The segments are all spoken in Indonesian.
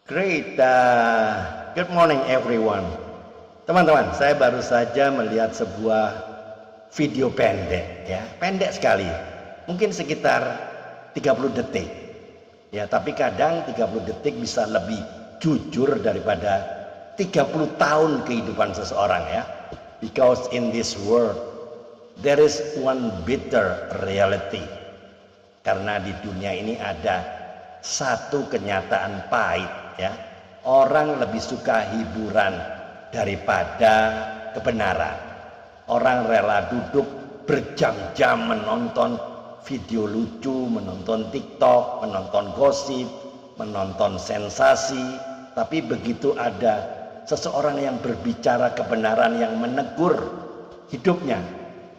Great, good morning everyone. Teman-teman, saya baru saja melihat sebuah video pendek, ya, pendek sekali, mungkin sekitar 30 detik, ya, tapi kadang 30 detik bisa lebih jujur daripada 30 tahun kehidupan seseorang, ya. Because in this world there is one bitter reality. Karena di dunia ini ada satu kenyataan pahit, ya. Orang lebih suka hiburan daripada kebenaran. Orang rela duduk berjam-jam menonton video lucu, menonton TikTok, menonton gosip, menonton sensasi, tapi begitu ada seseorang yang berbicara kebenaran yang menegur hidupnya,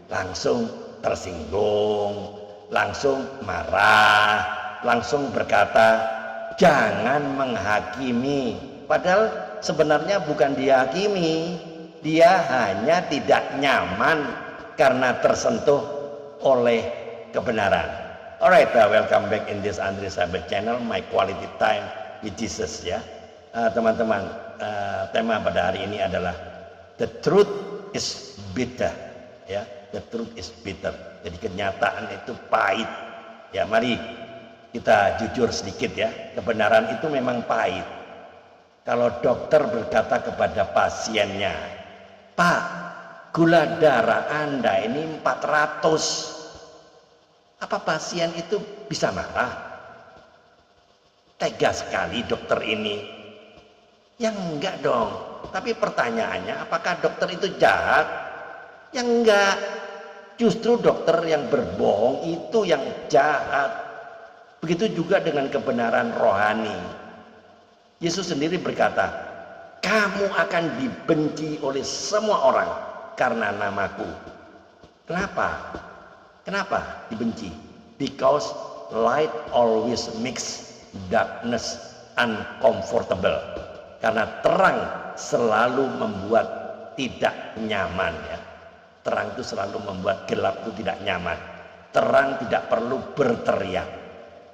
langsung tersinggung, langsung marah, langsung berkata, jangan menghakimi. Padahal sebenarnya bukan dihakimi, dia hanya tidak nyaman karena tersentuh oleh kebenaran. Alright, welcome back in this Andre Sahabat channel, my quality time with Jesus, ya. Teman-teman, tema pada hari ini adalah the truth is bitter, ya. The truth is bitter. Jadi kenyataan itu pahit. Ya, mari kita jujur sedikit, ya. Kebenaran itu memang pahit. Kalau dokter berkata kepada pasiennya, "Pak, gula darah Anda ini 400." Apa pasien itu bisa marah? Tega sekali dokter ini. Ya enggak dong. Tapi pertanyaannya, apakah dokter itu jahat? Ya enggak. Justru dokter yang berbohong itu yang jahat. Begitu juga dengan kebenaran rohani. Yesus sendiri berkata, kamu akan dibenci oleh semua orang karena namaku. Kenapa? Kenapa dibenci? Because light always makes darkness uncomfortable. Karena terang selalu membuat tidak nyaman, ya. Terang itu selalu membuat gelap itu tidak nyaman. Terang tidak perlu berteriak,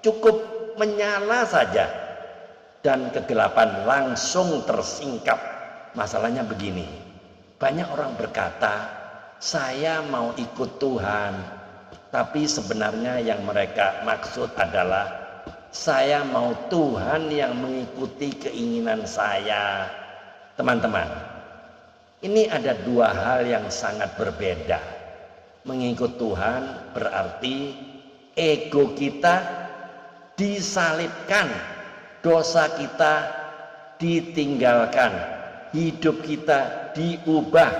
cukup menyala saja dan kegelapan langsung tersingkap. Masalahnya begini, banyak orang berkata, saya mau ikut Tuhan, tapi sebenarnya yang mereka maksud adalah saya mau Tuhan yang mengikuti keinginan saya. Teman-teman, ini ada dua hal yang sangat berbeda. Mengikut Tuhan berarti ego kita disalibkan, dosa kita ditinggalkan, hidup kita diubah.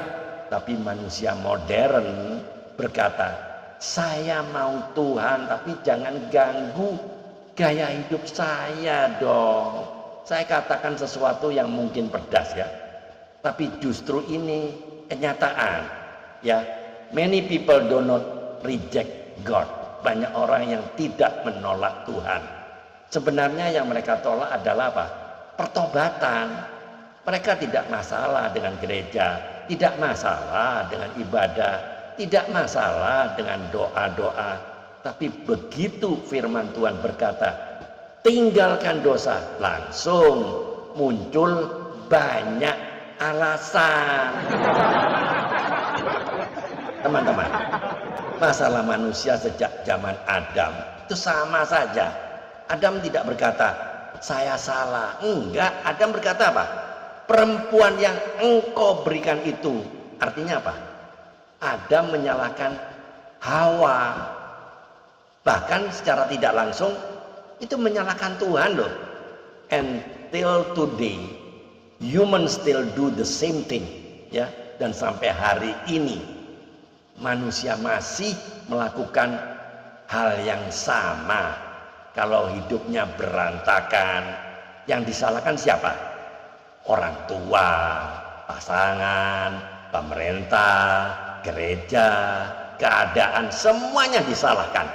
Tapi manusia modern berkata, saya mau Tuhan tapi jangan ganggu gaya hidup saya dong. Saya katakan sesuatu yang mungkin pedas, ya, tapi justru ini kenyataan, ya. Many people do not reject God. Banyak orang yang tidak menolak Tuhan. Sebenarnya yang mereka tolak adalah apa? Pertobatan. Mereka tidak masalah dengan gereja, tidak masalah dengan ibadah, tidak masalah dengan doa-doa. Tapi begitu firman Tuhan berkata, tinggalkan dosa, langsung muncul banyak alasan. Teman-teman, masalah manusia sejak zaman Adam itu sama saja. Adam tidak berkata, saya salah. Enggak, Adam berkata apa? Perempuan yang engkau berikan itu. Artinya apa? Adam menyalahkan Hawa. Bahkan secara tidak langsung itu menyalahkan Tuhan loh. Until today, humans still do the same thing, ya. Dan sampai hari ini manusia masih melakukan hal yang sama. Kalau hidupnya berantakan, yang disalahkan siapa? Orang tua, pasangan, pemerintah, gereja, keadaan, semuanya disalahkan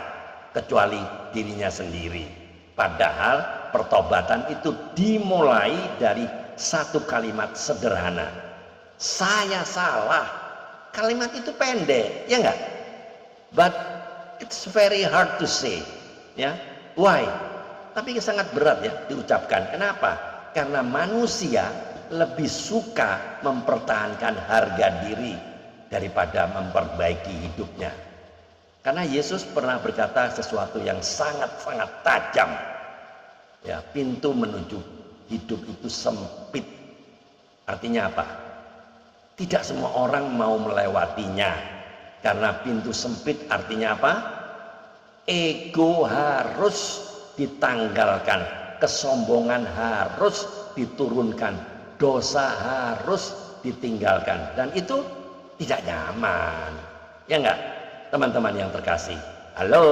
kecuali dirinya sendiri. Padahal pertobatan itu dimulai dari satu kalimat sederhana, saya salah. Kalimat itu pendek, ya enggak? But it's very hard to say, ya. Why? Tapi sangat berat, ya, diucapkan. Kenapa? Karena manusia lebih suka mempertahankan harga diri daripada memperbaiki hidupnya. Karena Yesus pernah berkata sesuatu yang sangat-sangat tajam. Ya, pintu menuju hidup itu sempit. Artinya apa? Tidak semua orang mau melewatinya. Karena pintu sempit artinya apa? Ego harus ditanggalkan, kesombongan harus diturunkan, dosa harus ditinggalkan, dan itu tidak nyaman. Ya enggak, teman-teman yang terkasih? Halo,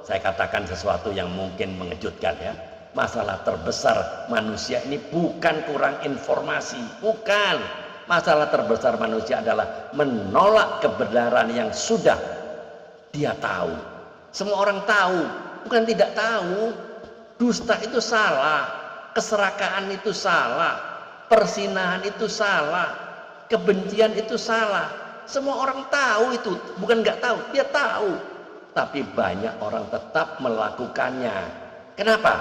saya katakan sesuatu yang mungkin mengejutkan ya. Masalah terbesar manusia ini bukan kurang informasi, bukan. Masalah terbesar manusia adalah menolak kebenaran yang sudah dia tahu. Semua orang tahu, bukan tidak tahu. Dusta itu salah, keserakaan itu salah, persinahan itu salah, kebencian itu salah. Semua orang tahu itu, bukan nggak tahu, dia tahu. Tapi banyak orang tetap melakukannya. Kenapa?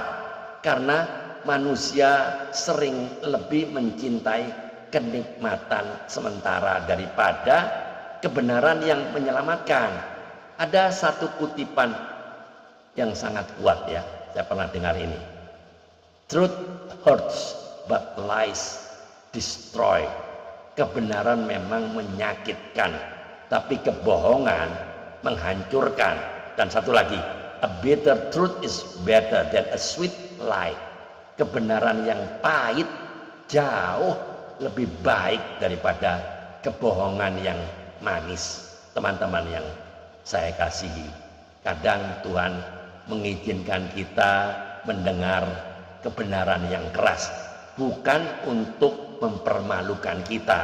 Karena manusia sering lebih mencintai kenikmatan sementara daripada kebenaran yang menyelamatkan. Ada satu kutipan yang sangat kuat ya, saya pernah dengar ini. Truth hurts but lies destroy. Kebenaran memang menyakitkan, tapi kebohongan menghancurkan. Dan satu lagi, a bitter truth is better than a sweet lie. Kebenaran yang pahit jauh lebih baik daripada kebohongan yang manis. Teman-teman yang saya kasihi, kadang Tuhan mengizinkan kita mendengar kebenaran yang keras, bukan untuk mempermalukan kita,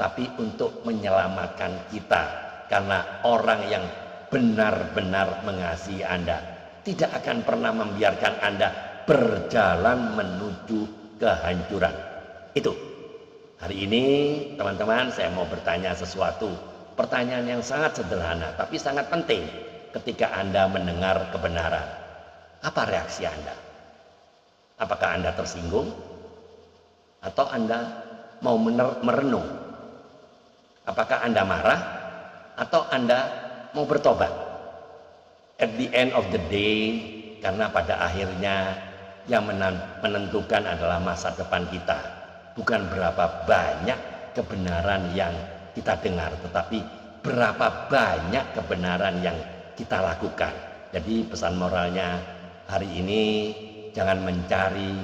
tapi untuk menyelamatkan kita. Karena orang yang benar-benar mengasihi Anda tidak akan pernah membiarkan Anda berjalan menuju kehancuran. Itu hari ini teman-teman, saya mau bertanya sesuatu. Pertanyaan yang sangat sederhana tapi sangat penting. Ketika Anda mendengar kebenaran, apa reaksi Anda? Apakah Anda tersinggung? Atau Anda mau merenung? Apakah Anda marah? Atau Anda mau bertobat? At the end of the day, karena pada akhirnya yang menentukan adalah masa depan kita. Bukan berapa banyak kebenaran yang kita dengar, tetapi berapa banyak kebenaran yang kita lakukan. Jadi pesan moralnya hari ini, jangan mencari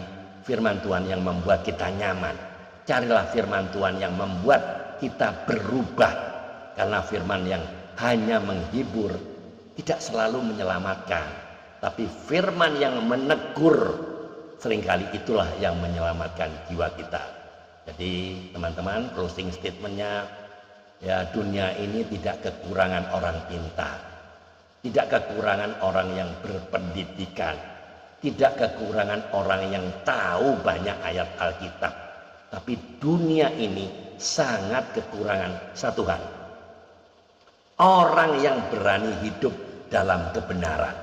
firman Tuhan yang membuat kita nyaman. Carilah firman Tuhan yang membuat kita berubah. Karena firman yang hanya menghibur tidak selalu menyelamatkan, tapi firman yang menegur seringkali itulah yang menyelamatkan jiwa kita. Jadi teman-teman, closing statementnya, ya, dunia ini tidak kekurangan orang pintar, tidak kekurangan orang yang berpendidikan, tidak kekurangan orang yang tahu banyak ayat Alkitab. Tapi dunia ini sangat kekurangan satu hal, orang yang berani hidup dalam kebenaran.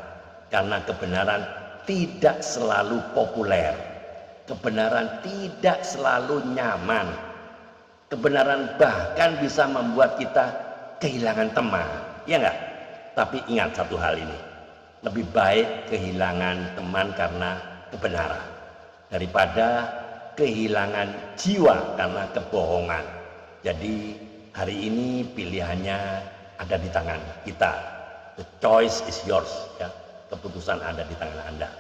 Karena kebenaran tidak selalu populer, kebenaran tidak selalu nyaman, kebenaran bahkan bisa membuat kita kehilangan teman, ya enggak? Tapi ingat satu hal ini, lebih baik kehilangan teman karena kebenaran daripada kehilangan jiwa karena kebohongan. Jadi hari ini pilihannya ada di tangan kita. The choice is yours, ya. Keputusan ada di tangan Anda.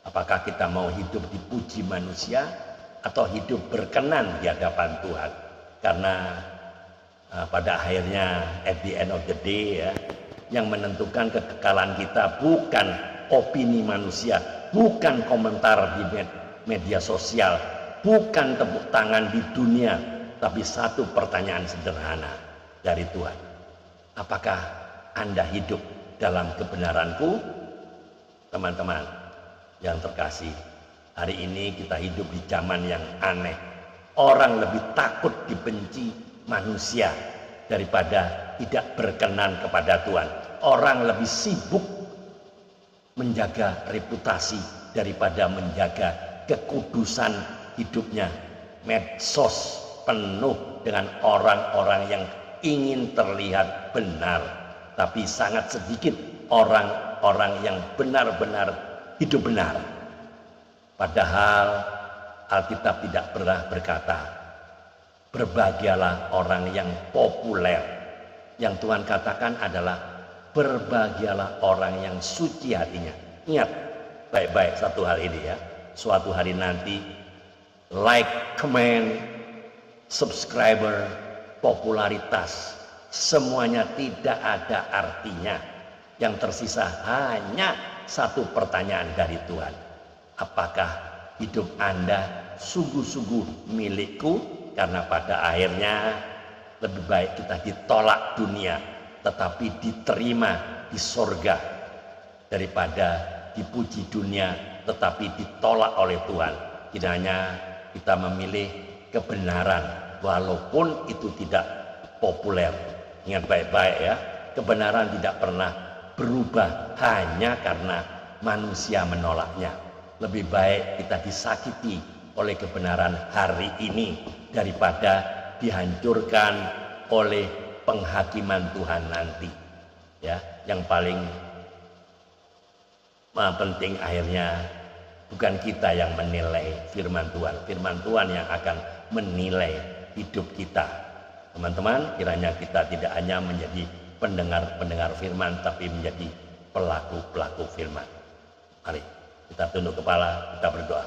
Apakah kita mau hidup dipuji manusia atau hidup berkenan di hadapan Tuhan? Karena pada akhirnya at the end of the day, ya, yang menentukan kekekalan kita bukan opini manusia, bukan komentar di media sosial, bukan tepuk tangan di dunia, tapi satu pertanyaan sederhana dari Tuhan. Apakah Anda hidup dalam kebenaranku? Teman-teman yang terkasih, hari ini kita hidup di zaman yang aneh. Orang lebih takut dibenci manusia daripada tidak berkenan kepada Tuhan. Orang lebih sibuk menjaga reputasi daripada menjaga kekudusan hidupnya medsos penuh dengan orang-orang yang ingin terlihat benar, tapi sangat sedikit orang-orang yang benar-benar hidup benar. Padahal Alkitab tidak pernah berkata, berbahagialah orang yang populer. Yang Tuhan katakan adalah, berbahagialah orang yang suci hatinya. Ingat baik-baik satu hal ini ya. Suatu hari nanti, like, comment, subscriber, popularitas, semuanya tidak ada artinya. Yang tersisa hanya satu pertanyaan dari Tuhan. Apakah hidup Anda sungguh-sungguh milikku? Karena pada akhirnya lebih baik kita ditolak dunia tetapi diterima di sorga, daripada dipuji dunia tetapi ditolak oleh Tuhan. Kiranya kita memilih kebenaran walaupun itu tidak populer. Ingat baik-baik ya, kebenaran tidak pernah berubah hanya karena manusia menolaknya. Lebih baik kita disakiti oleh kebenaran hari ini daripada dihancurkan oleh penghakiman Tuhan nanti. Ya, yang paling penting akhirnya bukan kita yang menilai firman Tuhan. Firman Tuhan yang akan menilai hidup kita. Teman-teman, kiranya kita tidak hanya menjadi pendengar-pendengar firman, tapi menjadi pelaku-pelaku firman. Mari kita tunduk kepala, kita berdoa.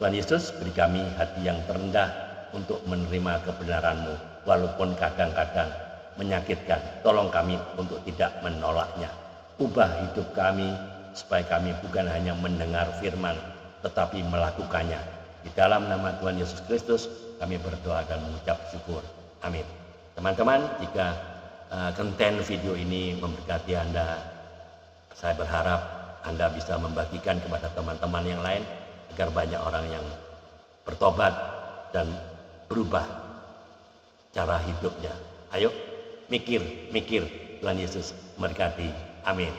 Tuhan Yesus, beri kami hati yang terendah untuk menerima kebenaran-Mu, walaupun kadang-kadang menyakitkan. Tolong kami untuk tidak menolaknya. Ubah hidup kami supaya kami bukan hanya mendengar firman, tetapi melakukannya. Di dalam nama Tuhan Yesus Kristus kami berdoa dan mengucap syukur. Amin. Teman-teman, jika konten video ini memberkati Anda, saya berharap Anda bisa membagikan kepada teman-teman yang lain agar banyak orang yang bertobat dan berubah cara hidupnya. Ayo mikir, Tuhan Yesus memberkati. Amin.